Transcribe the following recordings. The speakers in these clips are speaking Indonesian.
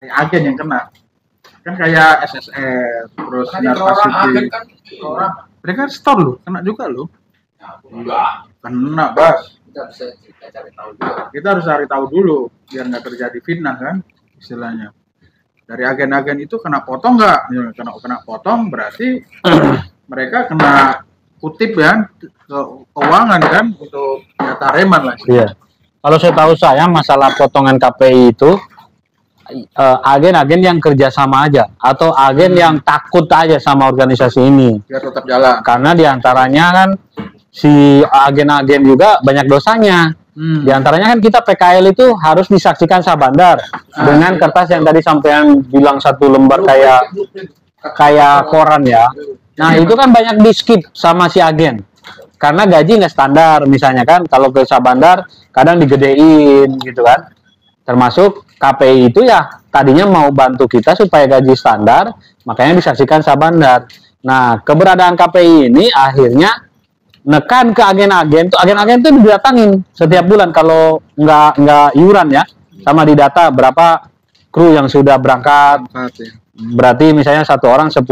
agen yang kena. Kan kayak SSR, terus Sinar Pasifik. Kan Mereka store loh, kena juga loh. enggak. Kena, Bas. Kita bisa cari tahu juga. Kita harus cari tahu dulu biar nggak terjadi fitnah kan istilahnya. Dari agen-agen itu kena potong nggak? Ya, kena potong berarti mereka kena kutip kan keuangan kan untuk data reman lah. Iya. Kalau saya tahu saya masalah potongan KPI itu agen-agen yang kerjasama aja atau agen yang takut aja sama organisasi ini Biar tetap jalan. karena diantaranya kan si agen-agen juga banyak dosanya. Diantaranya kan kita PKL itu harus disaksikan Sabandar dengan kertas yang tadi sampean bilang 1 lembar kayak koran ya. Nah itu kan banyak di skip sama si agen karena gaji nggak standar misalnya kan. Kalau ke Sabandar kadang digedein gitu kan. Termasuk KPI itu ya tadinya mau bantu kita supaya gaji standar, makanya disaksikan Sabandar. Nah keberadaan KPI ini akhirnya nekan ke agen-agen tuh didatangin setiap bulan kalau nggak iuran ya, sama didata berapa kru yang sudah berangkat. Berarti misalnya satu orang $10,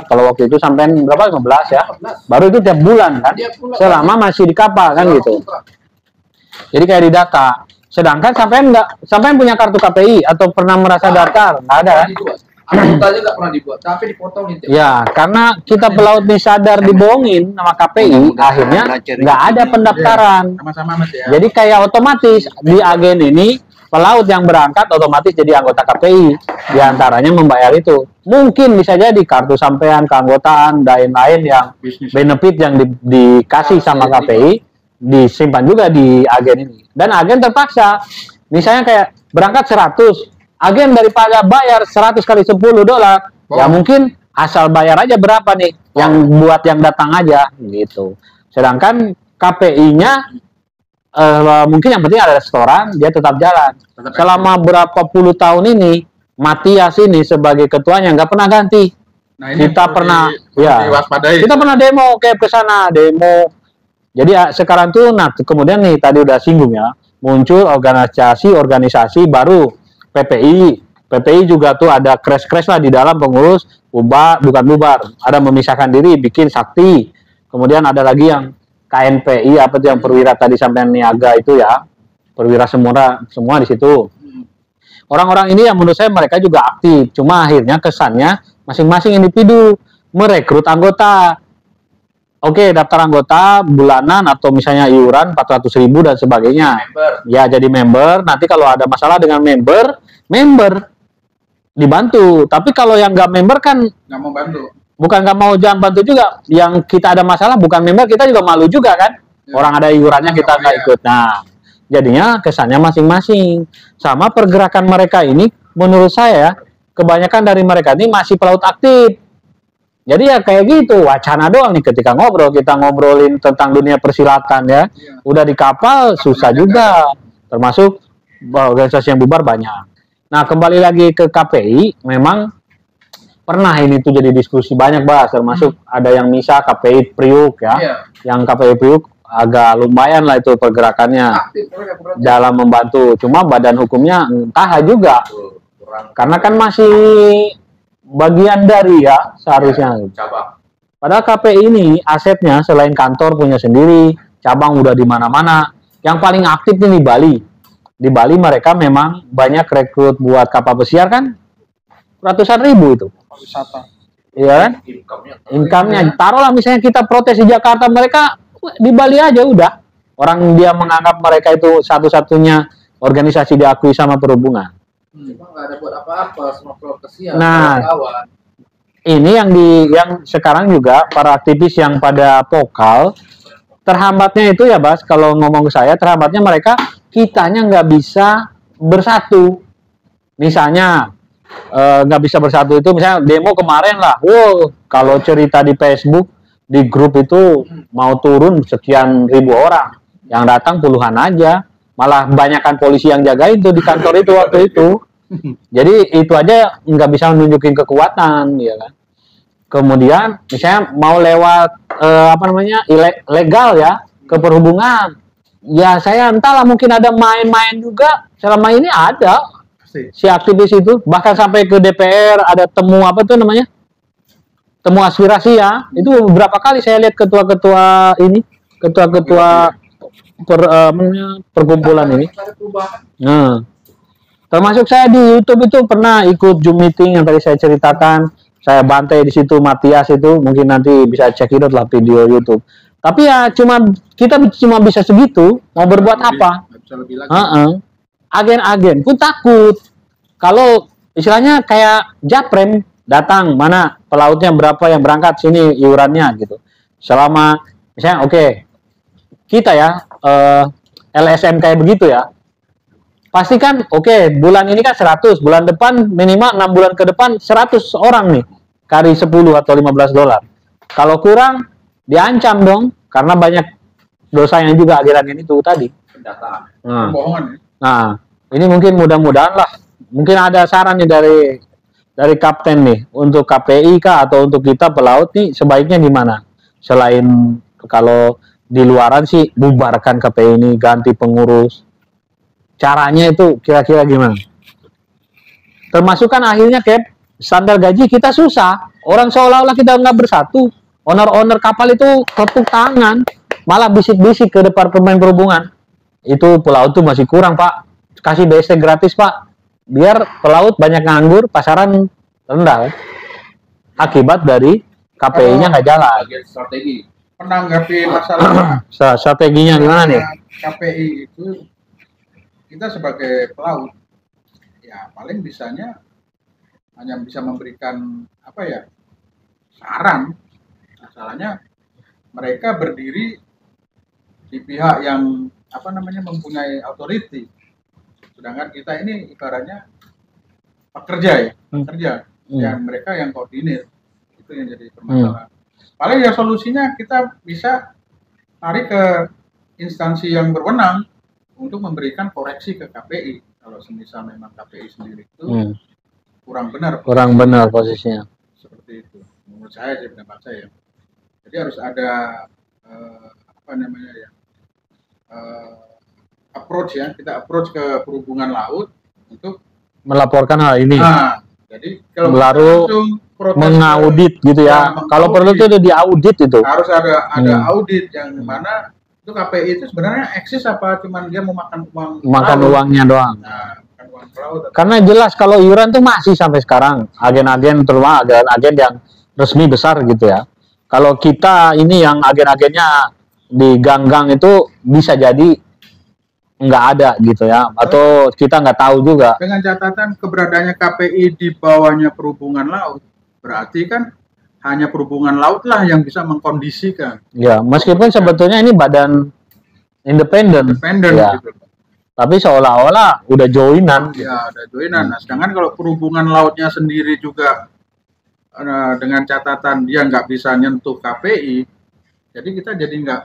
kalau waktu itu sampai berapa 15 ya, baru itu tiap bulan kan, selama masih di kapal kan gitu. Jadi kayak didata. Sedangkan sampai punya kartu KPI atau pernah merasa daftar nggak ada kan? Anggotanya nggak pernah dibuat, tapi dipotongin. Ya, karena kita pelaut nih sadar dibohongin sama KPI, akhirnya nggak ada pendaftaran. Sama-sama Mas ya. Jadi kayak otomatis di agen ini pelaut yang berangkat otomatis jadi anggota KPI. Di antaranya membayar itu. Mungkin bisa jadi kartu sampean, keanggotaan, dan lain-lain yang benefit yang dikasih sama KPI disimpan juga di agen ini. Dan agen terpaksa, misalnya kayak berangkat 100, agen daripada bayar 100 kali $10, ya mungkin asal bayar aja berapa nih, yang buat yang datang aja gitu. Sedangkan KPI-nya mungkin yang penting ada restoran, dia tetap jalan. Selama berapa puluh tahun ini, Matias ini sebagai ketuanya nggak pernah ganti. Nah, ini kita pernah, ya, diwaspadai. kita pernah demo kayak ke sana, demo. Jadi sekarang tuh, nah kemudian nih tadi udah singgung ya, muncul organisasi baru PPI juga tuh ada crash lah di dalam pengurus bukan bubar, ada memisahkan diri bikin sakti. Kemudian ada lagi yang KNPI apa tuh yang perwira tadi sampai niaga itu ya, perwira semua di situ. Orang-orang ini yang menurut saya mereka juga aktif, cuma akhirnya kesannya masing-masing individu merekrut anggota. Oke, daftar anggota bulanan atau misalnya iuran 400.000 dan sebagainya. Ya, jadi member. Nanti kalau ada masalah dengan member dibantu. Tapi kalau yang nggak member kan nggak mau bantu. Bukan nggak mau jangan bantu juga. Yang kita ada masalah bukan member, kita juga malu juga kan. Ya. Orang ada iurannya kita nggak ikut. Nah, jadinya kesannya masing-masing. Sama pergerakan mereka ini, menurut saya kebanyakan dari mereka ini masih pelaut aktif. Jadi ya kayak gitu, wacana doang nih ketika kita ngobrolin tentang dunia persilatan ya. Udah di kapal susah juga, termasuk organisasi yang bubar banyak. Nah kembali lagi ke KPI, memang pernah ini tuh jadi diskusi banyak bahas, termasuk ada yang misah KPI Priuk ya. Yang KPI Priuk agak lumayan lah itu pergerakannya dalam membantu, cuma badan hukumnya entah juga, karena kan masih bagian dari ya seharusnya. Cabang. Padahal KPI ini asetnya selain kantor punya sendiri, cabang udah di mana-mana. Yang paling aktif ini di Bali. Di Bali mereka memang banyak rekrut buat kapal pesiar kan, ratusan ribu itu. Wisata. Iya kan? Income-nya. Taruhlah misalnya kita protes di Jakarta, mereka di Bali aja udah. Orang dia menganggap mereka itu satu-satunya organisasi diakui sama perhubungan. Cuma nggak ada buat apa-apa, semua kesian. Nah, ini yang sekarang juga para aktivis yang pada vokal terhambatnya itu ya Bas, kalau ngomong ke saya terhambatnya mereka kitanya nggak bisa bersatu. Misalnya nggak bisa bersatu itu misalnya demo kemarin lah, kalau cerita di Facebook di grup itu mau turun sekian ribu orang, yang datang puluhan aja. Malah banyakkan polisi yang jagain tuh di kantor itu waktu itu. Jadi itu aja nggak bisa menunjukin kekuatan, ya kan. Kemudian misalnya mau lewat legal ya ke perhubungan. Ya saya entahlah mungkin ada main-main juga. Selama ini ada Pasti. si aktivis itu, bahkan sampai ke DPR ada temu apa tuh namanya? Temu aspirasi ya. Itu beberapa kali saya lihat ketua-ketua ini, ketua-ketua perkumpulan ini. Ada perubahan. Nah, termasuk saya di YouTube itu pernah ikut Zoom meeting yang tadi saya ceritakan. Saya bantai di situ Matias itu, mungkin nanti bisa cek itu lah video YouTube. Tapi ya kita cuma bisa segitu, mau berbuat apa? Nggak bisa lebih lagi. Agen-agen pun takut. Kalau istilahnya kayak Japrem datang, mana pelautnya berapa yang berangkat sini iurannya gitu. Selama misalnya kita ya LSM kayak begitu ya. Pastikan bulan ini kan 100, bulan depan minimal 6 bulan ke depan 100 orang nih kari 10 atau $15. Kalau kurang diancam dong karena banyak dosanya juga agen-agen itu tadi. Pendataan. Kebohongan ya. Nah, ini mungkin mudah-mudahan lah. Mungkin ada saran nih dari kapten nih untuk KPI kah atau untuk kita pelaut nih sebaiknya gimana? Selain kalau di luaran sih bubarkan KPI ini, ganti pengurus. Caranya itu kira-kira gimana? Termasuk kan akhirnya standar gaji kita susah. Orang seolah-olah kita nggak bersatu. Owner-owner kapal itu tepuk tangan, malah bisik-bisik ke Departemen Perhubungan. Itu pelaut tuh masih kurang, Pak. Kasih BST gratis, Pak. Biar pelaut banyak nganggur, pasaran rendah. Akibat dari KPI-nya nggak jalan. Bagian strategi. Menanggapi masalah Strateginya gimana nih? KPI itu, kita sebagai pelaut ya paling bisanya hanya bisa memberikan saran. Masalahnya mereka berdiri di pihak yang mempunyai authority, sedangkan kita ini ibaratnya pekerja yang mereka yang koordinir. Itu yang jadi permasalahan. Paling ya solusinya kita bisa tarik ke instansi yang berwenang untuk memberikan koreksi ke KPI. Kalau semisal memang KPI sendiri itu kurang benar posisinya. Seperti itu. Menurut saya sih, pendapat saya. Jadi harus ada approach ya. Kita approach ke perhubungan laut untuk melaporkan hal ini. Nah, jadi kalau baru mengaudit gitu ya. Kalau perlu itu udah diaudit itu. Harus ada audit yang mana itu KPI itu sebenarnya eksis apa cuman dia mau makan uangnya doang. Nah, makan uang pelaut. Karena jelas kalau iuran tuh masih sampai sekarang agen-agen terutama agen-agen yang resmi besar gitu ya. Kalau kita ini yang agen-agennya di gang-gang itu bisa jadi nggak ada gitu ya, atau kita nggak tahu juga. Dengan catatan keberadaannya KPI di bawahnya perhubungan laut, berarti kan hanya perhubungan laut lah yang bisa mengkondisikan. Ya, meskipun sebetulnya ini badan independen ya. Gitu. Tapi seolah-olah udah joinan. Ya, udah joinan. Nah, sedangkan kalau perhubungan lautnya sendiri juga dengan catatan dia nggak bisa nyentuh KPI, jadi kita jadi nggak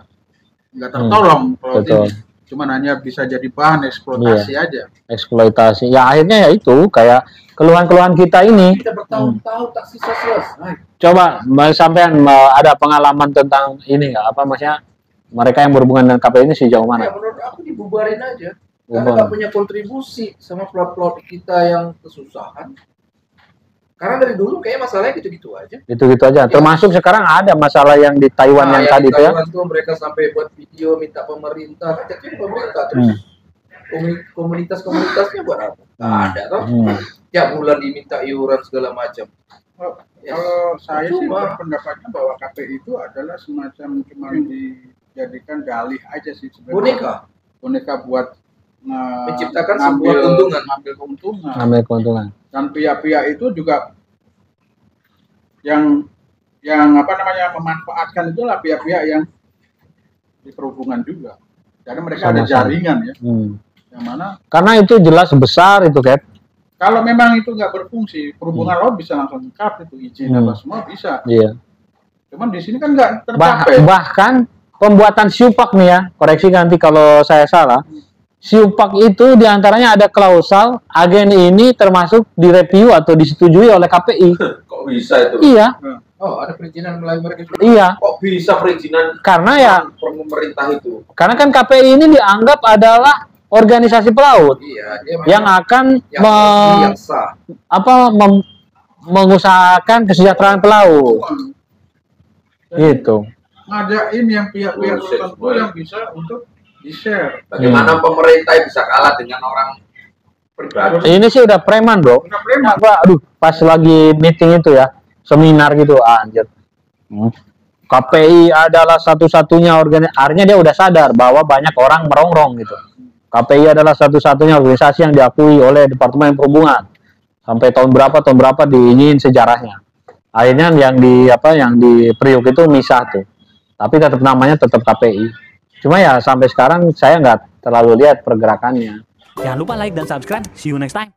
tertolong kalau ini. Cuman hanya bisa jadi bahan eksploitasi aja. Eksploitasi. Ya akhirnya ya itu kayak keluhan-keluhan kita ini. Kita bertahun-tahun tak sisa selesai. Coba sampean ada pengalaman tentang ini nggak? Apa maksudnya mereka yang berhubungan dengan KPI ini sejauh mana? Ya, menurut aku dibubarin aja. Karena nggak punya kontribusi sama pelaut-pelaut kita yang kesusahan. Karena dari dulu kayaknya masalahnya gitu-gitu aja. Gitu-gitu aja. Ya. Termasuk sekarang ada masalah yang di Taiwan yang tadi itu ya. Taiwan tuh mereka sampai buat video minta pemerintah, jadi pemerintah terus komunitas-komunitasnya buat apa? Ada toh. Tiap bulan diminta iuran segala macam. Kalau saya sih berpendapatnya bahwa KPI itu adalah semacam cuma dijadikan dalih aja sih sebenarnya. Boneka buat menciptakan sebuah keuntungan. Ambil keuntungan. Dan pihak-pihak itu juga yang memanfaatkan itulah pihak-pihak yang di perhubungan juga. Karena mereka ada jaringan ya. Yang mana? Karena itu jelas besar itu, Cap. Kalau memang itu nggak berfungsi, perhubungan laut bisa langsung lengkap itu izin apa semua bisa. Iya. Cuman di sini kan nggak tercapai. Bahkan pembuatan siupak nih ya, koreksi nanti kalau saya salah. Siupak itu diantaranya ada klausal agen ini termasuk direview atau disetujui oleh KPI. Kok bisa itu? Iya. Oh, ada perizinan melalui mereka juga. Iya. Kok bisa perizinan? Karena ya pemerintah itu. Karena kan KPI ini dianggap adalah organisasi pelaut Iya, dia yang akan yang sah. mengusahakan kesejahteraan pelaut. Gitu. Ngadain yang pihak-pihak tertentu yang bisa untuk di-share. Bagaimana pemerintah bisa kalah dengan orang pribadi? Ini sih udah preman, bro. Udah preman. Aduh, pas lagi meeting itu ya, seminar gitu, anjir. KPI adalah satu-satunya artinya dia udah sadar bahwa banyak orang merongrong gitu. KPI adalah satu-satunya organisasi yang diakui oleh Departemen Perhubungan. Sampai tahun berapa diingin sejarahnya. Akhirnya yang di Priuk itu misah tuh. Tapi tetap namanya tetap KPI. Cuma ya sampai sekarang saya nggak terlalu lihat pergerakannya. Jangan lupa like dan subscribe. See you next time.